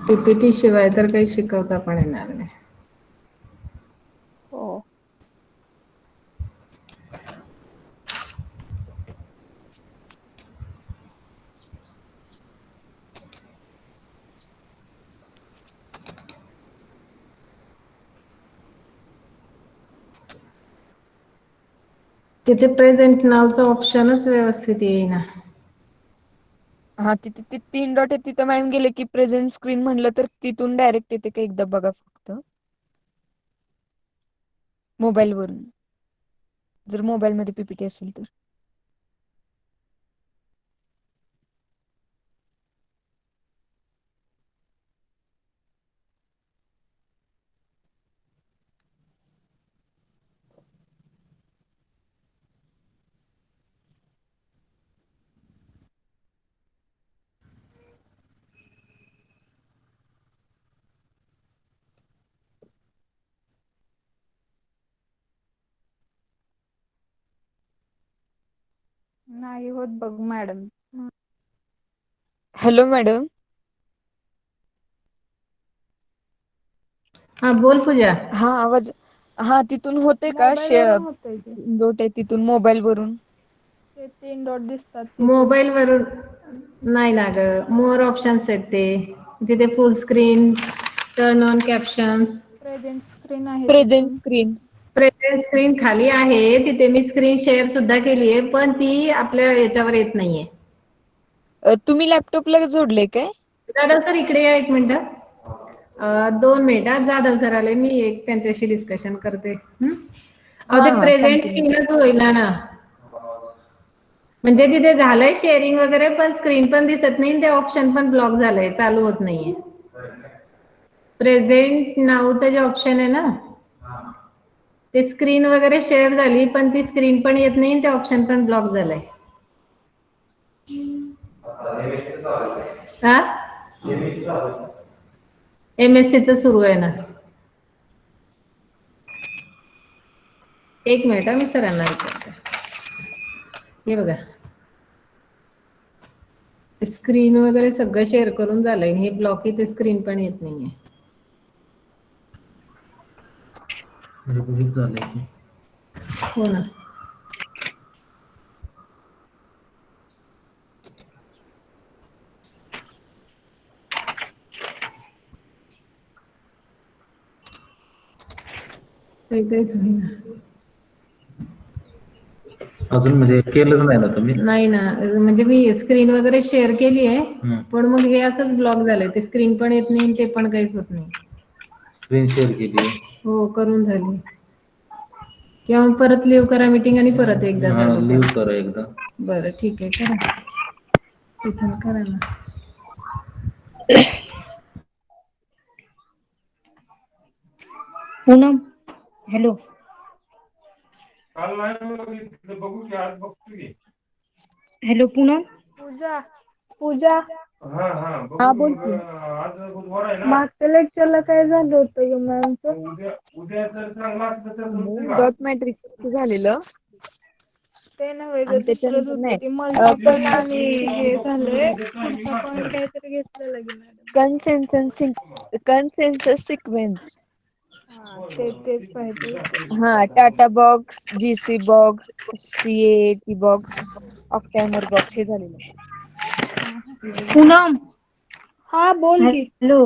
PPT शिवाय तर काही शिकवता पण येणार नाही. हो. तिथे प्रेझेंट नावचं ऑप्शनच व्यवस्थित येईना. हा तिथे ते 3 डॉट आहे तिथं मॅडम गेले की प्रेझेंट स्क्रीन म्हणलं तर तिथून डायरेक्ट येते का एकदा बघा फक्त. मोबाईल वरून जर मोबाईल मध्ये पीपीटी असेल तर. नाही होत बघ मॅडम. Hello madam. हा बोल पूजा. हा आवाज हा तिथून होते का मोबाईल वरून होतय ते. लोट आहे तिथून मोबाईल वरून. ते 3 डॉट दिसतात तिथून. मोबाईल वरून नाही ना ग, मोर ऑप्शन्स आहेत ते तिथे फुल screen, turn on captions, present screen आहे प्रेझेंट तिथून. स्क्रीन. प्रेझेंट स्क्रीन खाली आहे तिथे मी स्क्रीन शेअर सुद्धा केली आहे पण ती आपल्या याच्यावर येत नाहीये. तुम्ही लॅपटॉपला जोडले काय? जाधव सर इकडे या एक मिनिट. 2 मिनिटात जाधव सर आले मी एक त्यांच्याशी डिस्कशन करते. अहो हा ते हा प्रेझेंट सांगते मी. स्क्रीनच होईना ना. म्हणजे तिथे झालंय शेअरिंग वगैरे पण स्क्रीन पण दिसत नाही ते ऑप्शन पण ब्लॉक झालंय चालू होत नाहीये. प्रेझेंट नाऊचं जे ऑप्शन आहे ना ते स्क्रीन वगैरे शेअर झाली पण ती स्क्रीन पण येत नाही ते ऑप्शन पण ब्लॉक झालंय. हा MSC च सुरू आहे ना. एक मिनिट मी सरांना विचारते. हे बघा स्क्रीन वगैरे सगळं शेअर करून झालंय हे ब्लॉक इथे स्क्रीन पण येत नाहीये. हो ना. काहीच होईना. अजून म्हणजे केलंच नाही ना तुम्ही? नाही ना म्हणजे मी स्क्रीन वगैरे शेअर केली आहे पण मग हे असंच ब्लॉक झालंय ते स्क्रीन पण येत नाही ते पण काहीच होत नाही. स्क्रीन शेअर केली आहे. हो करून झाली. किंवा परत लिव्ह करा मीटिंग आणि परत एकदा चालू लिव्ह करा. करा एकदा. बरं ठीक आहे करा. तिथून करा ना. पूनम हॅलो. काल नाही बघू की आज बघतो की. हॅलो पूनम. पूजा पूजा. हा हा बघू बोल मग की. आज बुधवार आहे ना. मागच्या लेक्चरला काय झालं होतं ग मॅमचं? उद्या जर चांगला असलं तर जमतंय का? डॉट मॅट्रिक्स झालेलं. ते नव्हे ग आणि दुसरंच त्याच्यानंतर होतं नाही ते मल्टिपल तेच आणि हे झालंय उद्या टायमिंग पुढचा पॉईंट असेल. काहीतरी घेतलेलं की मॅडम. Consensus sequence. हा तेच पाहिजे होतं. हा TATA box, GC box, CAT box, octamer box हे झालेलं. पूनम. हा बोल की. हॅलो.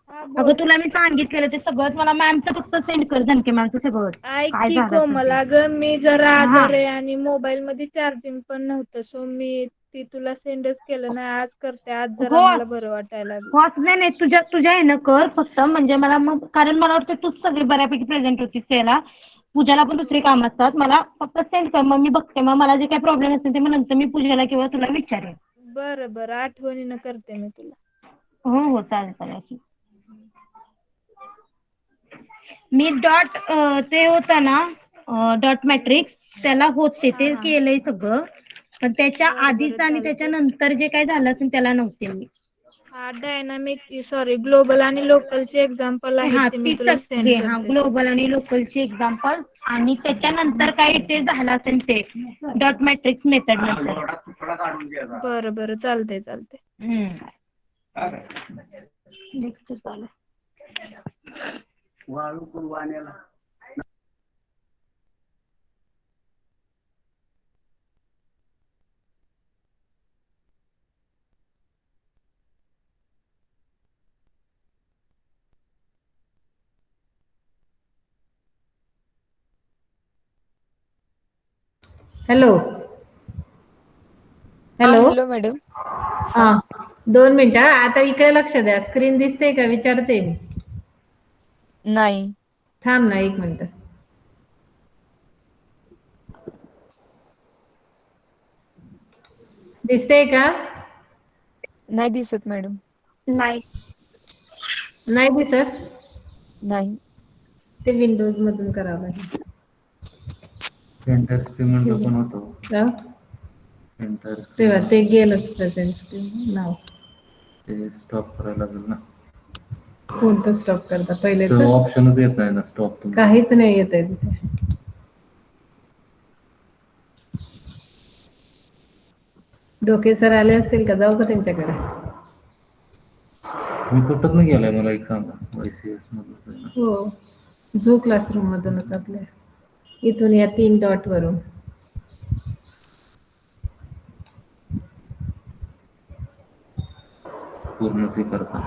हा अगं बोल. तुला मी सांगितलेलं ते सगळंच मला मॅमचं फक्त सेंड कर दणके मॅमचं सगळं. ऐक काय की झालं असेल कोमल ते. अगं मी जरा हा आजारी आहे आणि मोबाईल मध्ये चार्जिंग पण नव्हतं सो मी ती तुला सेंडच केलं नाही आज करते आज जरा हो मला बरं वाटायला लागलं. हो नाही तुझ्या हे न कर फक्त म्हणजे मला मग कारण मला वाटतं तूच सगळी बऱ्यापैकी प्रेझेंट होतीस त्याला. पूजाला पण दुसरी काम असतात मला फक्त सेंड कर मग मी बघते मग मला जे काही प्रॉब्लेम असेल ते मग नंतर मी पूजाला किंवा तुला विचारेन. बरं बरं आठवणीनं करते मी तुला. हो चालेल. मी डॉट ते होत ना डॉट मॅट्रिक्स त्याला होते हा ते हा केलंय सगळं पण त्याच्या बरं बरं आधीच आणि त्याच्या चालतंय. नंतर जे काय झालं असेल त्याला नव्हते मी. हा डायनामिक सॉरी ग्लोबल आणि लोकलचे एक्झाम्पल आहेत हा ते मी ती तुला सेंड सगळे हा करते ग्लोबल सगळे. आणि लोकलची एक्झाम्पल आणि त्याच्यानंतर काही ते झालं असेल ते डॉट मॅट्रिक्स मेथड नंतर. बरं चालतंय. हम्म. लेक्चर चालू आहे. Hello hello hello madam. हा 2 मिनिटं आता इकडे लक्ष द्या. स्क्रीन दिसते का विचारते मी. नाही. थांब ना 1 मिनिट. दिसते का? नाही दिसत मॅडम. नाही. नाही दिसत. नाही. ते विंडोज मधून करावं लागेल. सेंटर पेमेंट पण होतो. हा? सेंटर तेव्हा ते गेलंच प्रेझेंट स्क्रीन नाव. ते स्टॉप करायला लागेल ना. कोणतं स्टॉप करता पहिलेच? तो ऑप्शनच येत नाही ना स्टॉप तुम्ही. काहीच नाही येत आहे तिथे. डोके सर आले असतील का? जाऊ का त्यांच्याकडे? मी कुठं नाही गेलाय मला एक सांगा. YCS मधूनच आहे ना. हो झू क्लासरूम मधूनच आपल्या इथून या 3 डॉट वरून. पूर्ण ते करता.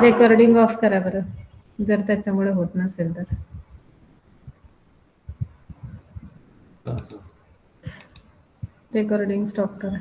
रेकॉर्डिंग ऑफ करा बरं जर त्याच्यामुळे होत नसेल तर. असं. रेकॉर्डिंग स्टॉप करा.